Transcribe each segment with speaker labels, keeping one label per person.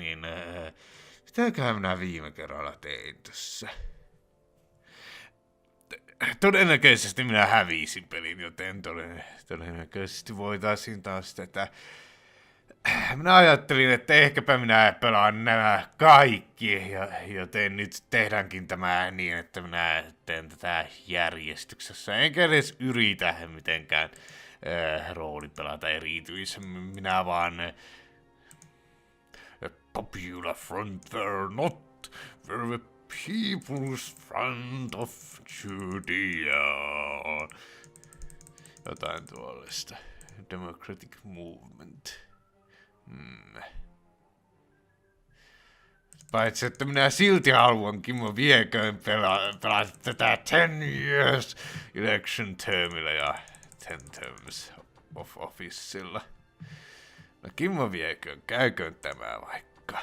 Speaker 1: niin mitäköhän minä viime kerralla tein tossa? Todennäköisesti minä hävisin pelin, joten todennäköisesti voitaisiin taas tätä. Minä ajattelin, että ehkäpä minä pelaan nämä kaikki, joten nyt tehdäänkin tämä niin, että minä teen tätä järjestyksessä. Enkä edes yritä mitenkään roolipelata erityisemmin. Minä vaan popular front were not were the people's front of Judea. Jotain tuollaista. Democratic movement. Paitsi, että minä silti haluan Kimmo vieköön pelata tätä 10 years election termillä ja 10 terms of officeilla. No Kimmo vieköön, käyköön tämä vaikka.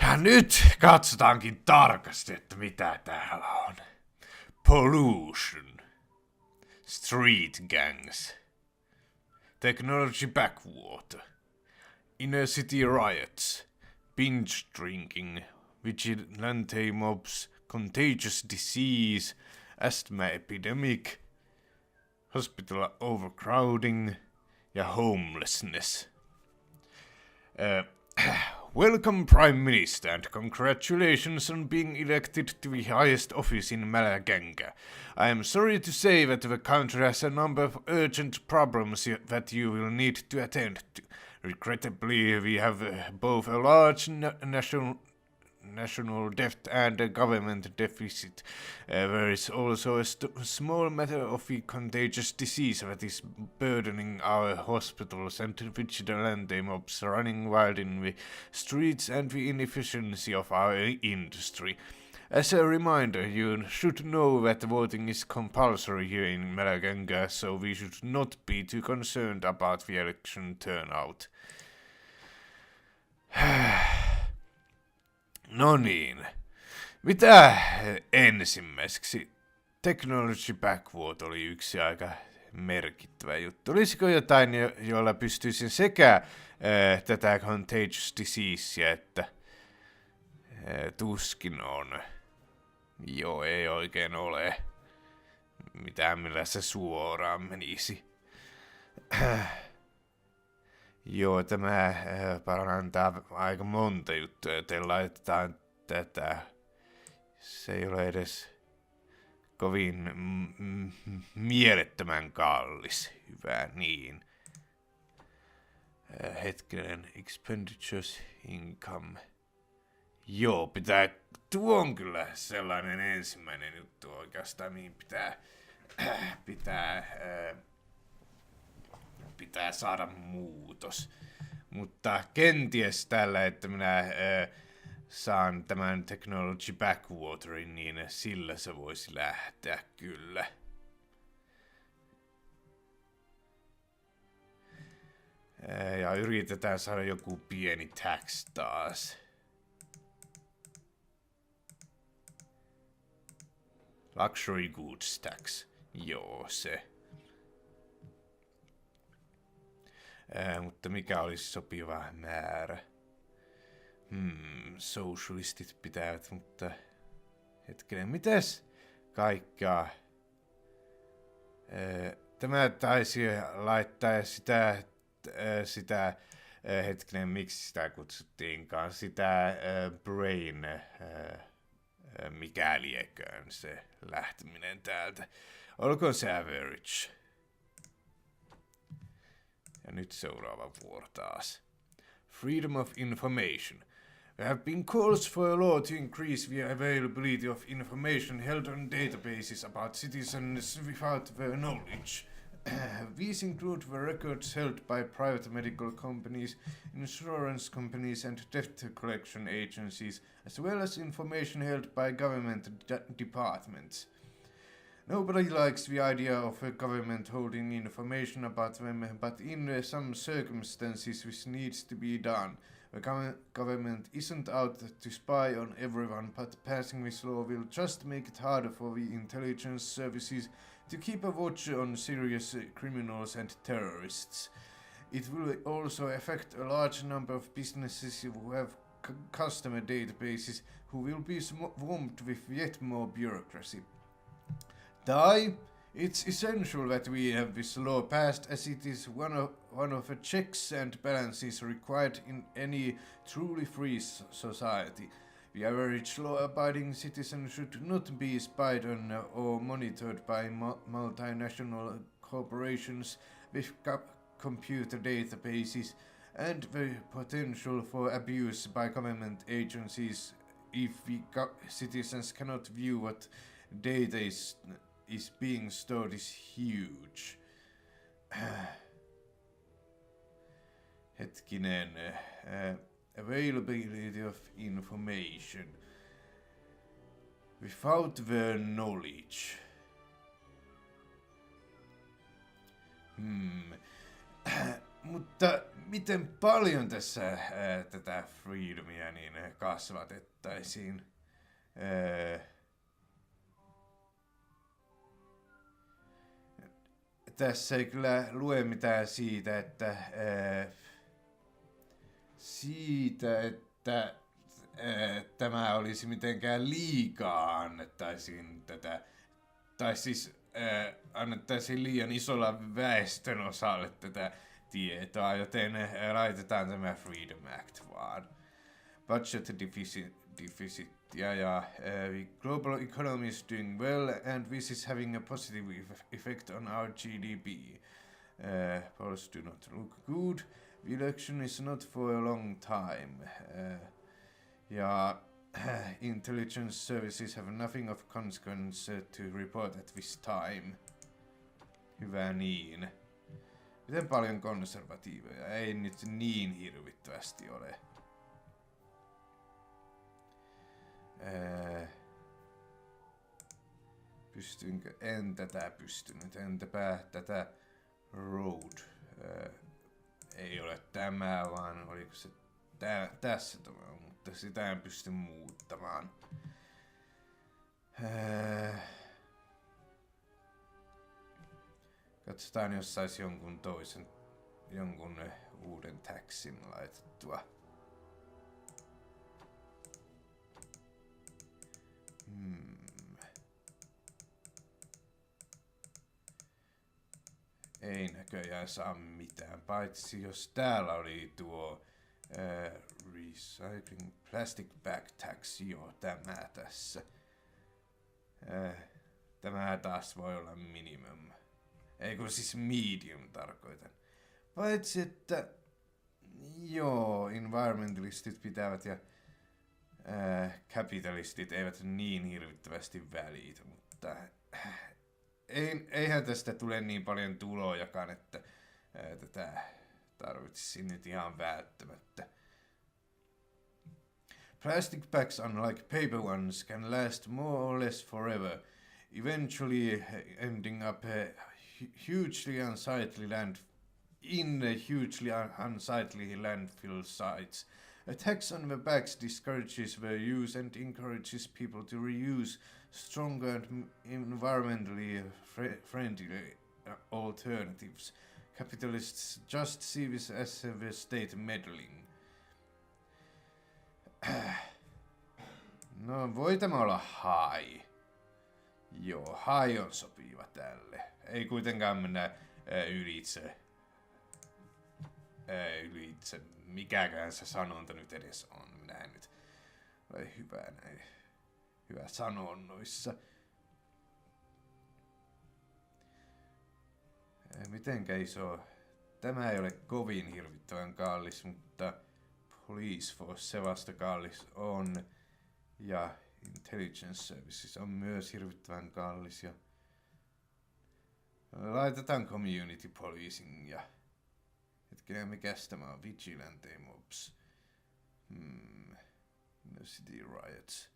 Speaker 1: Ja nyt katsotaankin tarkasti, että mitä täällä on. Pollution. Street gangs. Technology backwater. Inner city riots. Binge drinking. Vigilante mobs. Contagious disease. Asthma epidemic. Hospital overcrowding. Ja homelessness. Welcome, Prime Minister, and congratulations on being elected to the highest office in Malaganga. I am sorry to say that the country has a number of urgent problems that you will need to attend to. Regrettably, we have both a large national debt and a government deficit. There is also a small matter of the contagious disease that is burdening our hospitals and vigilante mobs running wild in the streets and the inefficiency of our industry. As a reminder, you should know that voting is compulsory here in Malaganga, so we should not be too concerned about the election turnout. No niin. Mitä ensimmäiseksi? Technology Backwater oli yksi aika merkittävä juttu. Olisiko jotain, jolla pystyisin sekä tätä contagious diseasea, että tuskin on. Joo, ei oikein ole mitään, millä se suoraan menisi. Joo, tämä parantaa aika monta juttua, joten laitetaan tätä. Se ei ole edes kovin mielettömän kallis. Hyvä, niin. Hetkinen, expenditures, income. Joo, tuo on kyllä sellainen ensimmäinen juttu oikeastaan, mihin pitää saada muutos. Mutta kenties tällä, että minä saan tämän technology backwaterin, niin sillä se voisi lähteä kyllä. Ja yritetään saada joku pieni tax taas. Luxury goods tax. Joo, se. Mutta mikä olisi sopiva määrä? Socialistit pitävät, mutta hetkinen, mitäs kaikkea? Tämä taisi laittaa sitä hetkinen, miksi sitä kutsuttiinkaan, sitä brain, mikä lieköön se lähteminen täältä. Olkoon se average. Ja nyt seuraava vuoro taas. Freedom of information. There have been calls for a law to increase the availability of information held on databases about citizens without their knowledge. These include the records held by private medical companies, insurance companies and debt collection agencies, as well as information held by government departments. Nobody likes the idea of a government holding information about them, but in some circumstances this needs to be done. The government isn't out to spy on everyone, but passing this law will just make it harder for the intelligence services to keep a watch on serious criminals and terrorists. It will also affect a large number of businesses who have customer databases who will be swamped with yet more bureaucracy. It's essential that we have this law passed, as it is one of the checks and balances required in any truly free society. The average law-abiding citizen should not be spied on or monitored by multinational corporations with computer databases, and the potential for abuse by government agencies if the citizens cannot view what data is being stored is huge. Hetkinen. Availability of information without the knowledge. Mutta miten paljon tässä tätä freedomia niin kasvatettaisiin? Tässä ei kyllä lue mitään siitä, että tämä olisi mitenkään liikaa annettaisiin tätä, tai siis annettaisiin liian isolla väestönosalle tätä tietoa, joten laitetaan tämä Freedom Act vaan. Budget deficit, the global economy is doing well, and this is having a positive effect on our GDP. Polls do not look good. The election is not for a long time. Intelligence services have nothing of consequence to report at this time. Hyvä niin. Miten paljon konservatiiveja? Ei nyt niin hirvittävästi ole. Pystynkö? En tätä pystynyt. Entäpä tätä road? Ei ole tämä, vaan oliko se tässä tämä, mutta sitä en pysty muuttamaan. Katsotaan, jos sais jonkun uuden taxin laitettua. Ei näköjään saa mitään, paitsi jos täällä oli tuo recycling plastic bag tax, joo, tämä tässä. Tämä taas voi olla minimum. Ei kun siis medium tarkoitan. Paitsi että joo, environmentalistit pitävät ja kapitalistit eivät niin hirvittävästi välitä, mutta eihän tästä tule niin paljon tulojakaan, että tätä tarvitsisi nyt ihan välttämättä. Plastic bags, unlike paper ones, can last more or less forever, eventually ending up hugely unsightly landfill sites. A tax on the bags discourages their use and encourages people to reuse stronger and environmentally friendly alternatives. Capitalists just see this as the state meddling. No, voi tämä olla high. Joo, high on sopiva tälle. Ei kuitenkaan mennä ylitse. Mikäkään se sanonta nyt edes on. Näin nyt. Vai hyvä näin. Hyvä sanonnoissa. Mitenkä iso? Tämä ei ole kovin hirvittävän kallis, mutta Police Force se vasta kallis on. Ja Intelligence Services on myös hirvittävän kallis. Ja laitetaan Community Policing ja hetkinen, mikäs tämä on? Vigilante Mobs. No City Riots.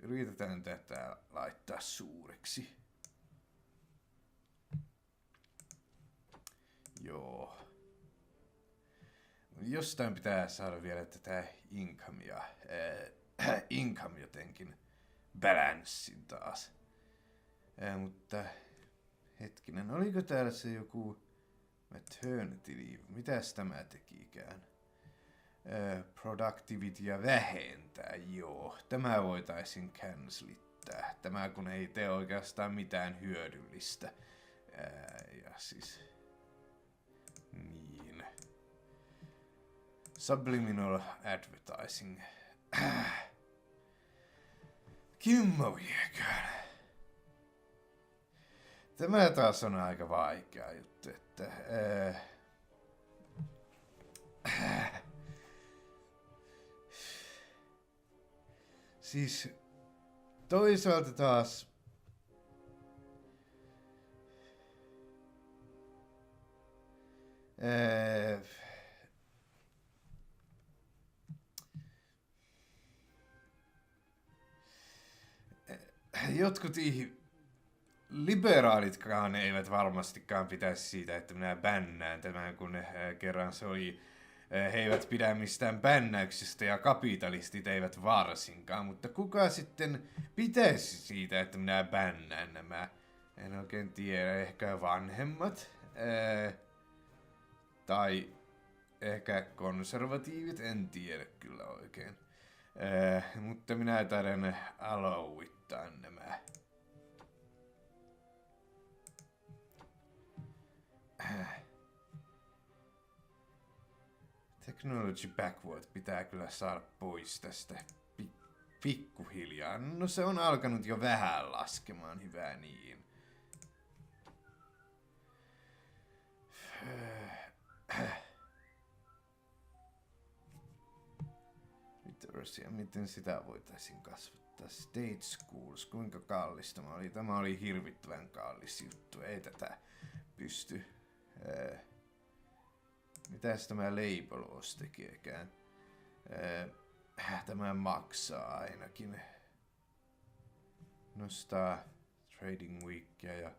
Speaker 1: Yritetään tätä laittaa suureksi. Joo. Jostain pitää saada vielä tätä income jotenkin balanssin taas. Mutta Hetkinen, oliko täällä se joku maternity leave? Mitäs tämä tekikään? Productivityä vähentää, joo. Tämä voitaisiin cancelittaa. Tämä kun ei tee oikeastaan mitään hyödyllistä. Ja siis... Niin. Subliminal advertising. Kimmo vieköön. Tämä taas on aika vaikea juttu, että... Siis toisaalta taas... Jotkut liberaalitkaan eivät varmastikaan pitäisi siitä, että minä bännään tämän, kun kerran se oli... He eivät pidä mistään bännäyksistä ja kapitalistit eivät varsinkaan, mutta kuka sitten pitäisi siitä, että minä bännään nämä? En oikein tiedä, ehkä vanhemmat? Tai ehkä konservatiivit, en tiedä kyllä oikein. Mutta minä taidan aloittaa nämä. Technology backward pitää kyllä saada pois tästä pikkuhiljaa. No se on alkanut jo vähän laskemaan, hyvä niin. Miten sitä voitaisiin kasvattaa? State schools, kuinka kallista oli? Tämä oli hirvittävän kallis juttu, ei tätä pysty. Mitäs tämä Label-os tekeekään? Tämä maksaa ainakin. Nostaa Trading Weekia ja...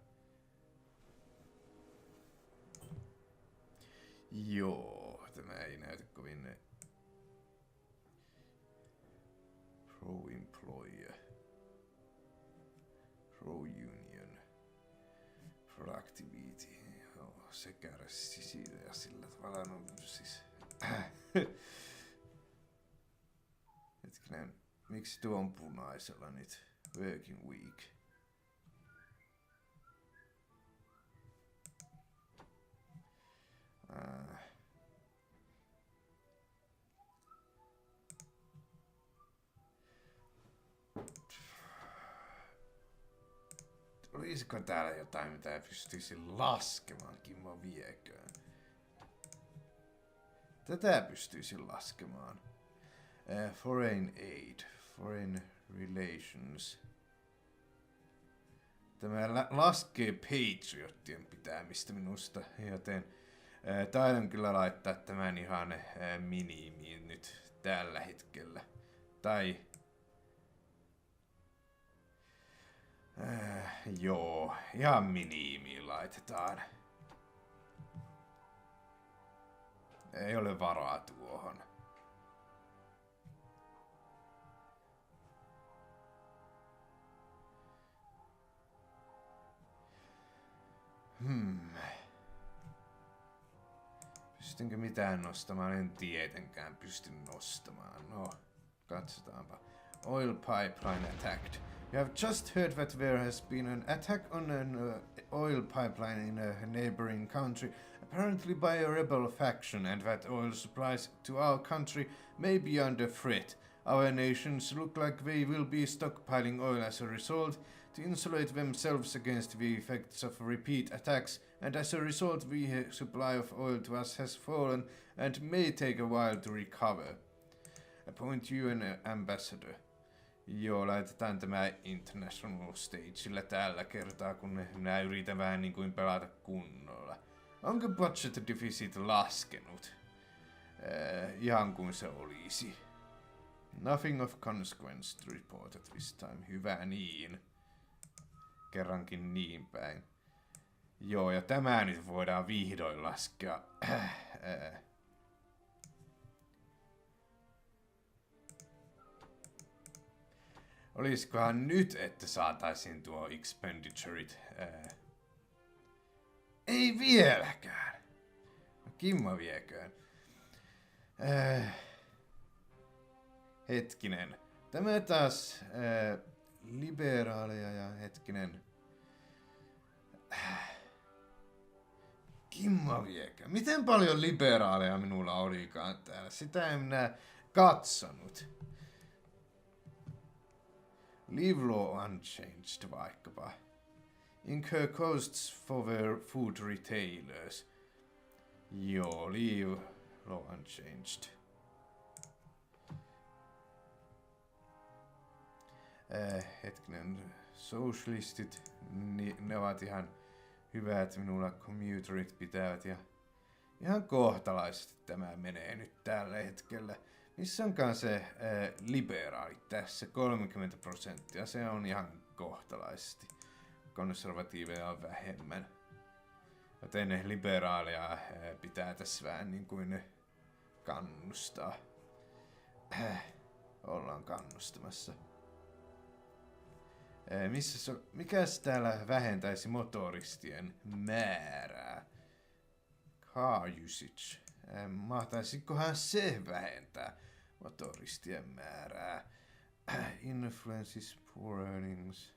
Speaker 1: Joo, tämä ei näytä kovin... Pro-employer. Pro-union. Productivity. Joo, se kärsi siitä ja sillä tavalla no siis... Hetkinen, miksi tuo on punaisella nyt? Working week. Olisiko täällä jotain, mitä pystyisi laskemaan? Kimmo vieköön. Tätä pystyisi laskemaan. Foreign aid. Foreign relations. Tämä laskee patriottien pitämistä minusta, joten taidan kyllä laittaa tämän ihan minimiin nyt tällä hetkellä. Tai... joo, ihan minimiin laitetaan. Ei ole varaa tuohon. Pystynkö mitään nostamaan? En tietenkään pysty nostamaan. No, katsotaanpa. Oil pipeline attacked. You have just heard that there has been an attack on an oil pipeline in a neighboring country, apparently by a rebel faction, and that oil supplies to our country may be under threat. Our nations look like they will be stockpiling oil as a result to insulate themselves against the effects of repeat attacks, and as a result the supply of oil to us has fallen and may take a while to recover. Appoint you an ambassador. Joo, laitetaan tämä International Stagella tällä kertaa, kun minä yritän vähän niin kuin pelata kunnolla. Onko budget deficit laskenut? Ihan kuin se olisi. Nothing of consequence to report at this time. Hyvä niin. Kerrankin niin päin. Joo, ja tämä nyt voidaan vihdoin laskea. Olisikohan nyt, että saataisiin tuo expendituret Ei vieläkään. Kimmo vieköön. Hetkinen. Tämä taas liberaaleja ja hetkinen. Kimmo viekö. Miten paljon liberaaleja minulla olikaan täällä? Sitä en minä katsonut. Leave law unchanged vaikkapa. Incur costs for their food retailers. Joo, leave law unchanged. Hetkinen, socialistit, ne ovat ihan hyvät, minulla commuterit pitävät ja ihan kohtalaisesti tämä menee nyt tällä hetkellä. Missä onkaan se liberaali tässä, 30%, se on ihan kohtalaisesti. Konservatiiveja on vähemmän. Joten liberaaleja pitää tässä vähän niin kuin kannustaa. Ollaan kannustamassa. Mikäs täällä vähentäisi motoristien määrää? Car usage. Mahtaisikohan se vähentää motoristien määrää? Influences poor earnings.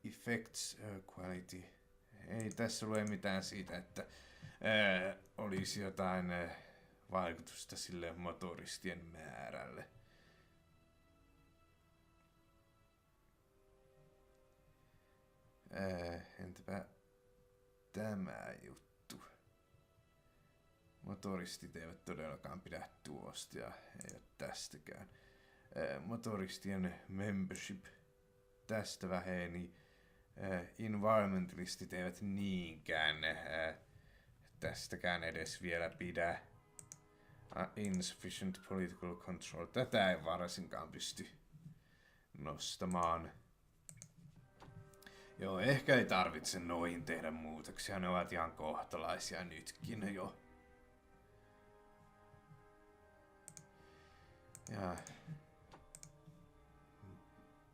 Speaker 1: Effects quality. Ei tässä lue mitään siitä, että olisi jotain vaikutusta sille motoristien määrälle. Entäpä tämä juttu? Motoristit eivät todellakaan pidä tuosta ja ei ole tästäkään. Motoristien membership tästä väheni. Environmentalistit eivät niinkään tästäkään edes vielä pidä. Insufficient political control. Tätä ei varsinkaan pysty nostamaan. Joo, ehkä ei tarvitse noihin tehdä muutoksia. Ne ovat ihan kohtalaisia nytkin jo. Ja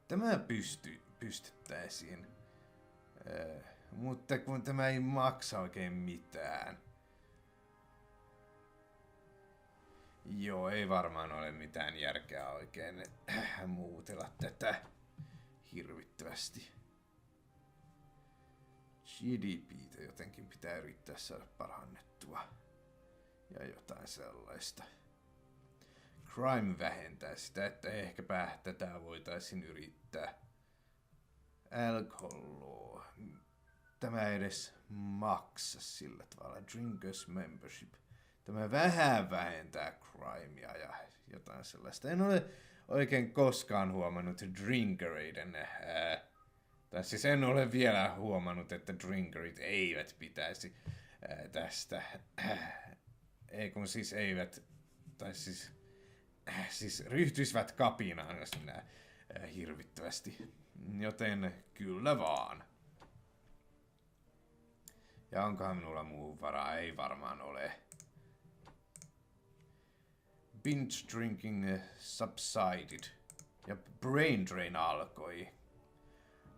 Speaker 1: tämä pystyttäisiin. Mutta kun tämä ei maksa oikein mitään. Joo, ei varmaan ole mitään järkeä oikein muutella tätä hirvittävästi. GDP:tä jotenkin pitää yrittää saada parannettua. Ja jotain sellaista. Crime vähentää sitä, että ehkäpä tätä voitaisiin yrittää. Alcohol law. Tämä ei edes maksa sillä tavalla. Drinkers membership. Tämä vähän vähentää crimea ja jotain sellaista. En ole oikein koskaan huomannut drinkereiden tai siis en ole vielä huomannut, että drinkerit eivät pitäisi tästä. Ei kun siis eivät, tai siis ryhtyisivät kapinaan sinä hirvittävästi. Joten kyllä vaan. Ja onkohan minulla muu varaa? Ei varmaan ole. Binge drinking subsided. Ja brain drain alkoi.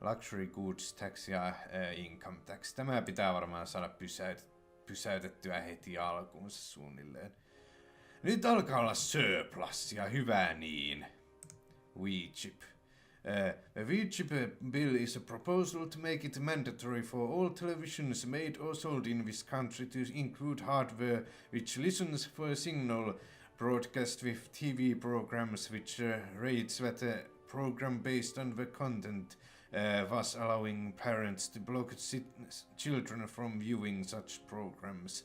Speaker 1: Luxury goods tax ja income tax. Tämä pitää varmaan saada pysäytettyä heti alkuunsa suunnilleen. Nyt alkaa olla surplus ja hyvä niin. WeChip. A WeChip bill is a proposal to make it mandatory for all televisions made or sold in this country to include hardware which listens for a signal broadcast with TV programs which rates that program based on the content, thus allowing parents to block children from viewing such programs.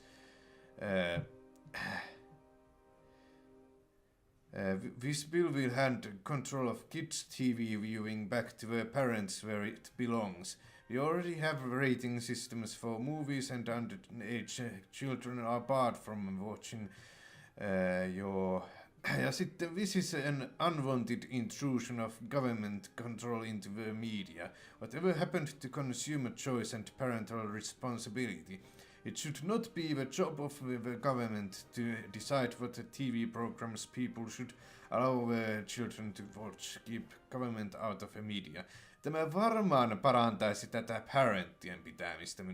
Speaker 1: This bill will hand control of kids' TV viewing back to the parents where it belongs. We already have rating systems for movies and underage children are barred from watching Ja sitten this is an unwanted intrusion of government control into the media. Whatever happened to consumer choice and parental responsibility? It should not be the job of the government to decide what TV programs people should allow children to watch. Keep government out of the media. Tämä varmaan parantaisi tätä parenttien pitämistä minusta.